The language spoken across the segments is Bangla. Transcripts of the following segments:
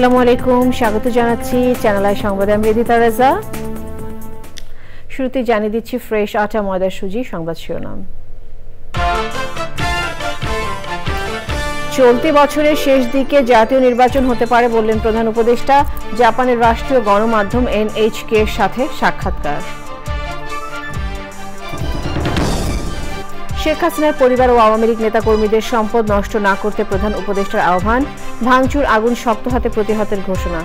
আসসালামু আলাইকুম, স্বাগত জানাচ্ছি চ্যানেল আই সংবাদে। আমি রিদিতা রেজা। শুরুতে জানিয়ে দিচ্ছি ফ্রেশ আটা ময়দা সুজি সংবাদ শিরোনাম। চলতি বছরের শেষ দিকে জাতীয় নির্বাচন হতে পারে বললেন প্রধান উপদেষ্টা। জাপানের রাষ্ট্রীয় গণমাধ্যম এনএইচকে এর সাথে সাক্ষাৎকার। শেখ হাসিনার পরিবার ও আওয়ামী লীগ নেতাকর্মীদের সম্পদ নষ্ট না করতে প্রধান উপদেষ্টার আহ্বান। ভাঙচুর আগুন শক্ত হাতে প্রতিহতের ঘোষণা।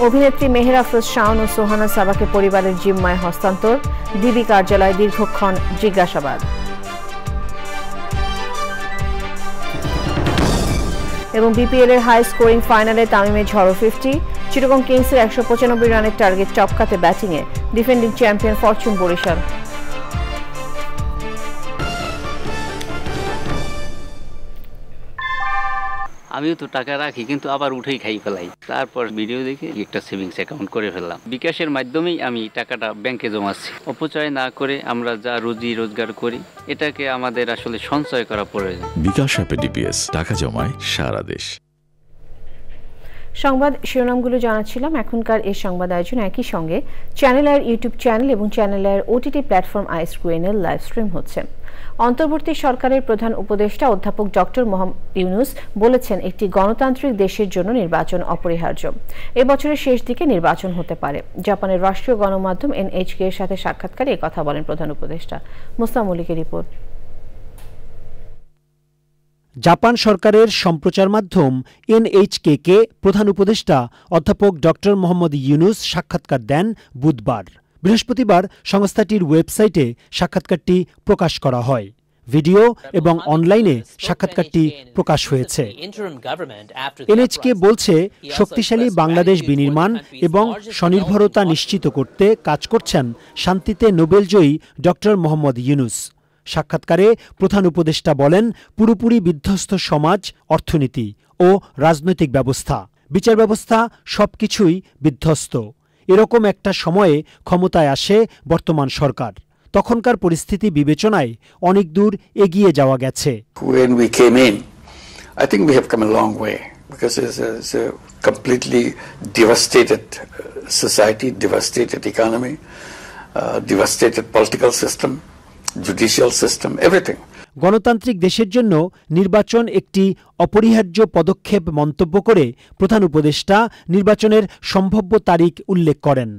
অভিনেত্রী মেহের আফরোজ শাওন ও সোহানা সাবাকে পরিবারের জিম্মায় হস্তান্তর। ডিবি কার্যালয়ে দীর্ঘক্ষণ জিজ্ঞাসাবাদ। এবং বিপিএল এর হাই স্কোরিং ফাইনালে তামিমের ঝড়ো 50। চিটাগং কিংসের 195 রানের টার্গেট টপকাতে ব্যাটিংয়ে ডিফেন্ডিং চ্যাম্পিয়ন ফরচুন বরিশাল। আমিও তো টাকা রাখি, কিন্তু আবার উঠেই খাই ফেলাই। তারপর ভিডিও দেখে একটা সেভিংস অ্যাকাউন্ট করে ফেললাম। বিকাশের মাধ্যমেই আমি টাকাটা ব্যাংকে জমাচ্ছি। অপচয় না করে আমরা যা রুজি রোজগার করি, এটাকে আমাদের আসলে সঞ্চয় করা প্রয়োজন। বিকাশ অ্যাপে ডিপিএস, টাকা জমায় সারা দেশ। সংবাদ শিরোনামগুলো জানাচ্ছিলাম। এখনকার এই সংবাদ আয়োজন একই সঙ্গে চ্যানেল আইয়ের ইউটিউব চ্যানেল এবং চ্যানেল আইয়ের ওটিটি প্ল্যাটফর্ম iScreen-এর লাইভ স্ট্রিম হচ্ছে। অন্তর্বর্তী সরকারের প্রধান উপদেষ্টা অধ্যাপক ডক্টর মোহাম্মদ ইউনূস বলেছেন, একটি গণতান্ত্রিক দেশের জন্য নির্বাচন অপরিহার্য। এবছরের শেষ দিকে নির্বাচন হতে পারে। জাপানের রাষ্ট্রীয় গণমাধ্যম এনএইচকে এর সাথে সাক্ষাৎকারে এই কথা বলেন প্রধান উপদেষ্টা। মুস্তাফা মল্লিকের রিপোর্ট। জাপান সরকারের সম্প্রচার মাধ্যম এনএইচকে প্রধান উপদেষ্টা অধ্যাপক ডক্টর মোহাম্মদ ইউনূস সাক্ষাৎকার দেন বুধবার। বৃহস্পতিবার সংস্থাটির ওয়েবসাইটে সাক্ষাৎকারটি প্রকাশ করা হয়। ভিডিও এবং অনলাইনে সাক্ষাৎকারটি প্রকাশ হয়েছে। এনএইচকে বলছে, শক্তিশালী বাংলাদেশ বিনির্মাণ এবং স্বনির্ভরতা নিশ্চিত করতে কাজ করছেন শান্তিতে নোবেলজয়ী ডক্টর মোহাম্মদ ইউনূস। সাক্ষাৎকারে প্রধান উপদেষ্টা বলেন, পুরোপুরি বিধ্বস্ত সমাজ, অর্থনীতি ও রাজনৈতিক ব্যবস্থা, বিচার ব্যবস্থা সবকিছুই বিধ্বস্ত। এরকম একটা সময়ে ক্ষমতায় আসে বর্তমান সরকার। তখনকার পরিস্থিতি বিবেচনায় অনেক দূর এগিয়ে যাওয়া গেছে। When we came in, I think we have come a long way because it's a completely devastated society, devastated economy, devastated political system, judicial system, everything. গণতান্ত্রিক দেশের জন্য নির্বাচন একটি অপরিহার্য পদক্ষেপ মন্তব্য করে প্রধান উপদেষ্টা নির্বাচনের সম্ভাব্য তারিখ উল্লেখ করেন।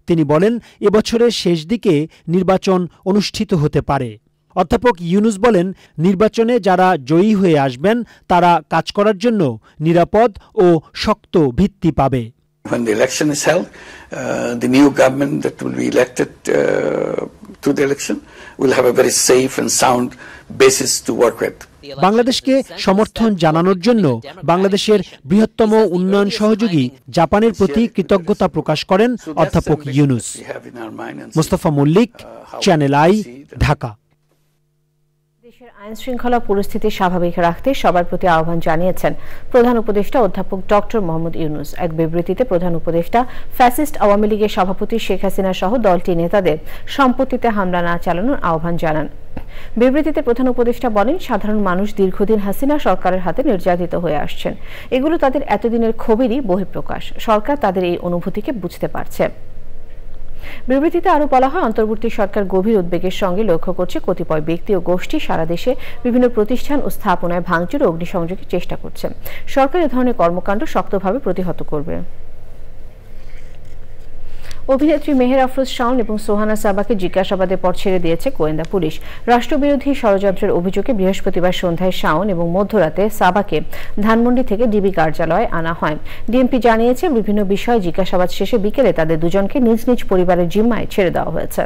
তিনি বলেন, এবছরের শেষ দিকে নির্বাচন অনুষ্ঠিত হতে পারে। অধ্যাপক ইউনূস বলেন, নির্বাচনে যারা জয়ী হয়ে আসবেন তারা কাজ করার জন্য নিরাপদ ও শক্ত ভিত্তি পাবে। When the election is held, the new government that will be elected to the election will have a very safe and sound basis to work with. বাংলাদেশকে সমর্থন জানানোর জন্য বাংলাদেশের বৃহত্তম উন্নয়ন সহযোগী জাপানের প্রতি কৃতজ্ঞতা প্রকাশ করেন অধ্যাপক ইউনূস। Mustafa Mallick, channel I, Dhaka. দেশের আইন শৃঙ্খলা পরিস্থিতি স্বাভাবিক রাখতে সবার প্রতি আহ্বান জানিয়েছেন প্রধান উপদেষ্টা অধ্যাপক ডক্টর মোহাম্মদ ইউনূস। এক বিবৃতিতে প্রধান উপদেষ্টা ফ্যাসিস্ট আওয়ামী লীগের সভাপতি শেখ হাসিনা সহ দলটির নেতাদের সম্পত্তিতে হামলা না চালানোর আহ্বান জানান। বিবৃতিতে প্রধান উপদেষ্টা বলেন, সাধারণ মানুষ দীর্ঘদিন হাসিনা সরকারের হাতে নির্যাতিত হয়ে আসছেন। এগুলো তাদের এতদিনের ক্ষোভেরই বহিঃপ্রকাশ। সরকার তাদের এই অনুভূতিকে বুঝতে পারছে। বিবৃতিতে আরও বলা হয়, অন্তর্বর্তী সরকার গভীর উদ্বেগের সঙ্গে লক্ষ্য করছে কতিপয় ব্যক্তি ও গোষ্ঠী সারা দেশে বিভিন্ন প্রতিষ্ঠান ও স্থাপনায় ভাঙচুর ও অগ্নিসংযোগের চেষ্টা করছে। সরকার এ ধরনের কর্মকাণ্ড শক্তভাবে প্রতিহত করবে। অভিনেত্রী মেহের আফরোজ শাওন এবং সোহানা সাবাকে জিজ্ঞাসাবাদের পর ছেড়ে দিয়েছে গোয়েন্দা পুলিশ। রাষ্ট্রবিরোধী ষড়যন্ত্রের অভিযোগে বৃহস্পতিবার সন্ধ্যায় শাওন এবং মধ্যরাতে সাবাকে ধানমন্ডি থেকে ডিবি কার্যালয়ে আনা হয়। ডিএমপি জানিয়েছে, বিভিন্ন বিষয়ে জিজ্ঞাসাবাদ শেষে বিকেলে তাদের দুজনকে নিজ নিজ পরিবারের জিম্মায় ছেড়ে দেওয়া হয়েছে।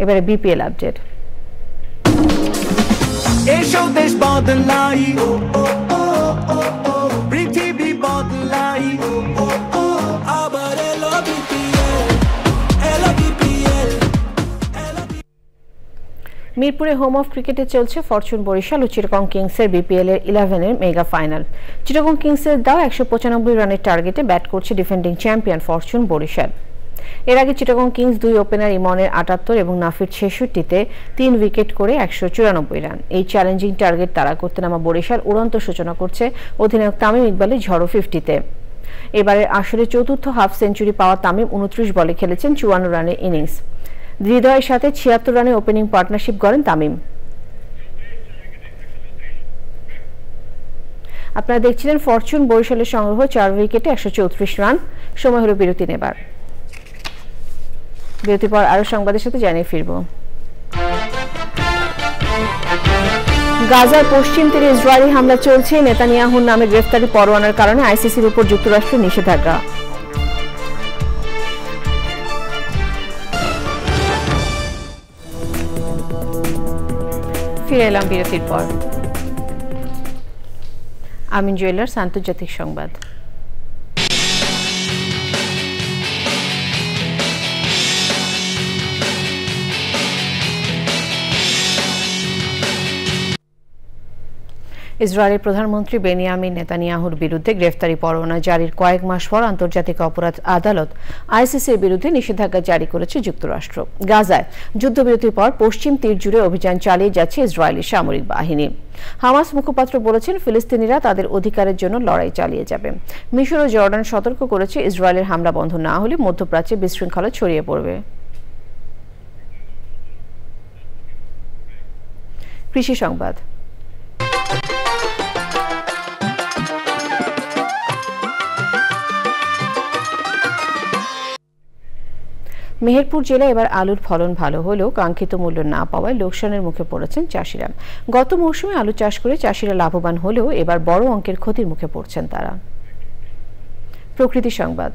এবারে বিপিএল আপডেট। মিরপুরে হোম অফ ক্রিকেটে চলছে ফরচুন বরিশাল ও চিটাগং কিংসের বিপিএল এর 11 এর মেগা ফাইনাল। চিটাগং কিংসের দাও 195 রানের টার্গেটে ব্যাট করছে ডিফেন্ডিং চ্যাম্পিয়ন ফরচুন বরিশাল। এর আগে চিটাগং কিংস 2 ওপেনার ইমনের 78 এবং নাফির 66-তে 3 উইকেট করে 194 রান। এই চ্যালেঞ্জিং টার্গেট তাড়া করতে নামা বরিশাল উড়ন্ত সূচনা করছে অধিনায়ক তামিম ইকবালের ঝড়ো 50-তে। এবারের আসরে চতুর্থ হাফ সেঞ্চুরি পাওয়া তামিম 29 বলে খেলেছেন 54 রানের ইনিংস। হৃদয়ের সাথে 76 রানে ওপেনিং পার্টনারশিপ গড়েন তামিম। আপনারা দেখছিলেন ফরচুন বরিশালের সংগ্রহ 4 উইকেটে 134 রান। সময় হলো বিরতি নেবার। বিরতির পর আরো সংবাদের সাথে জানিয়ে ফিরব। গাজার পশ্চিম তীরে ইসরায়েলি হামলা চলছে। নেতানিয়াহুর নামে গ্রেফতারি পরোয়ানার কারণে আইসিসির উপর যুক্তরাষ্ট্রের নিষেধাজ্ঞা। ফিরে এলাম বিরতির পর। আমিন জুয়েলার্স আন্তর্জাতিক সংবাদ। ইসরায়েলের প্রধানমন্ত্রী বেনিয়ামিন নেতানিয়াহুর বিরুদ্ধে গ্রেফতারি পরোয়ানা জারির কয়েক মাস পর আন্তর্জাতিক অপরাধ আদালত আইসিসির বিরুদ্ধে নিষেধাজ্ঞা জারি করেছে যুক্তরাষ্ট্র। গাজায় যুদ্ধবিরতির পর পশ্চিম তীর জুড়ে অভিযান চালিয়ে যাচ্ছে ইসরায়েলি সামরিক বাহিনী। হামাস মুখপাত্র বলেছেন, ফিলিস্তিনিরা তাদের অধিকারের জন্য লড়াই চালিয়ে যাবে। মিশর ও জর্ডান সতর্ক করেছে, ইসরায়েলের হামলা বন্ধ না হলে মধ্যপ্রাচ্যে বিশৃঙ্খলা ছড়িয়ে পড়বে। কৃষি সংবাদ। মেহেরপুর জেলায় এবার আলুর ফলন ভালো হলেও কাঙ্ক্ষিত মূল্য না পাওয়ায় লোকসানের মুখে পড়েছেন চাষিরা। গত মৌসুমে আলু চাষ করে চাষিরা লাভবান হলেও এবার বড় অঙ্কের ক্ষতির মুখে পড়ছেন তারা। প্রকৃতি সংবাদ।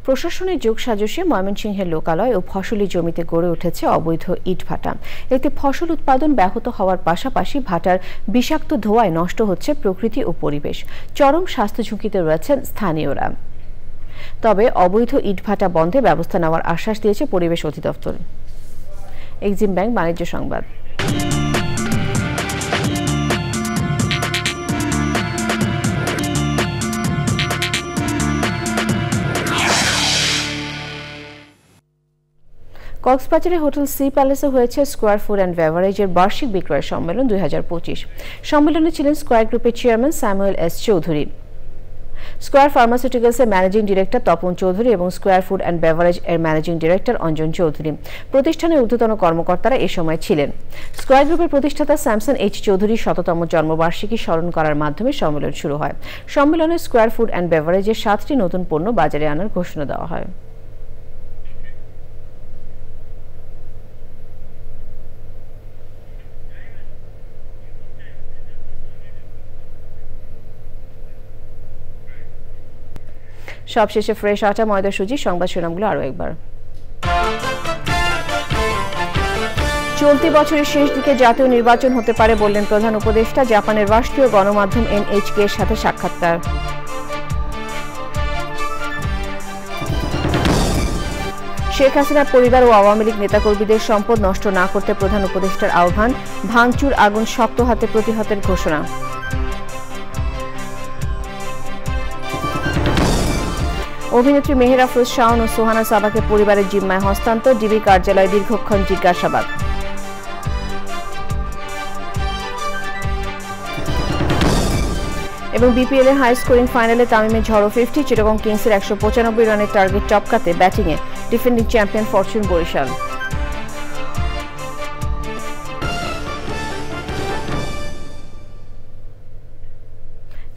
প্রশাসনের যোগসাজশে ময়মনসিংহের লোকালয় ও ফসলি জমিতে গড়ে উঠেছে অবৈধ ইটভাটা। এতে ফসল উৎপাদন ব্যাহত হওয়ার পাশাপাশি ভাটার বিষাক্ত ধোঁয়ায় নষ্ট হচ্ছে প্রকৃতি ও পরিবেশ। চরম স্বাস্থ্য ঝুঁকিতে রয়েছেন স্থানীয়রা। তবে অবৈধ ইটভাটা বন্ধে ব্যবস্থা নেওয়ার আশ্বাস দিয়েছে পরিবেশ অধিদপ্তর। এক্সিম ব্যাংক বাণিজ্য সংবাদ। কক্সবাজারে হোটেল সি প্যালেসে হয়েছে স্কয়ার ফুড অ্যান্ড বেভারেজের বার্ষিক বিক্রয় সম্মেলন 2025। সম্মেলনে ছিলেন স্কয়ার গ্রুপের chairman Samuel S Chowdhury, square ফার্মাসিউটিক্যালসের ম্যানেজিং ডিরেক্টর তপন চৌধুরী এবং স্কয়ার ফুড অ্যান্ড বেভারেজ এর ম্যানেজিং ডিরেক্টর অঞ্জন চৌধুরী। প্রতিষ্ঠানের ঊর্ধ্বতন কর্মকর্তারা এ সময় ছিলেন। স্কয়ার গ্রুপের প্রতিষ্ঠাতা স্যামসন এইচ চৌধুরীর 100তম জন্মবার্ষিকী স্মরণ করার মাধ্যমে সম্মেলন শুরু হয়। সম্মেলনে স্কয়ার ফুড অ্যান্ড বেভারেজের 7টি নতুন পণ্য বাজারে আনার ঘোষণা দেওয়া হয়। সবশেষে ফ্রেশ আটা, ময়দা, সুজি। সংবাদ শিরোনামগুলো আরও একবার। চলতি বছরের শেষ দিকে জাতীয় নির্বাচন হতে পারে বললেন প্রধান উপদেষ্টা। জাপানের রাষ্ট্রীয় গণমাধ্যম NHK এর সাথে সাক্ষাৎকার। শেখ হাসিনার পরিবার ও আওয়ামী লীগ নেতাকর্মীদের সম্পদ নষ্ট না করতে প্রধান উপদেষ্টার আহ্বান। ভাঙচুর, আগুন শক্ত হাতে প্রতিহতের ঘোষণা। অভিনেত্রী মেহের আফরোজ শাওন ও সোহানা সাবাকে পরিবারের জিম্মায় হস্তান্তর। ডিবি কার্যালয়ে দীর্ঘক্ষণ জিজ্ঞাসাবাদ। এবং বিপিএল এর হাই স্কোরিং ফাইনালে তামিমের ঝড়ো 50, চিটাগং কিংসের 195 রানের টার্গেট টপকাতে ব্যাটিংয়ে ডিফেন্ডিং চ্যাম্পিয়ন ফরচুন বরিশাল।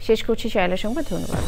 শেষ করছি চ্যানেলের সংবাদ। ধন্যবাদ।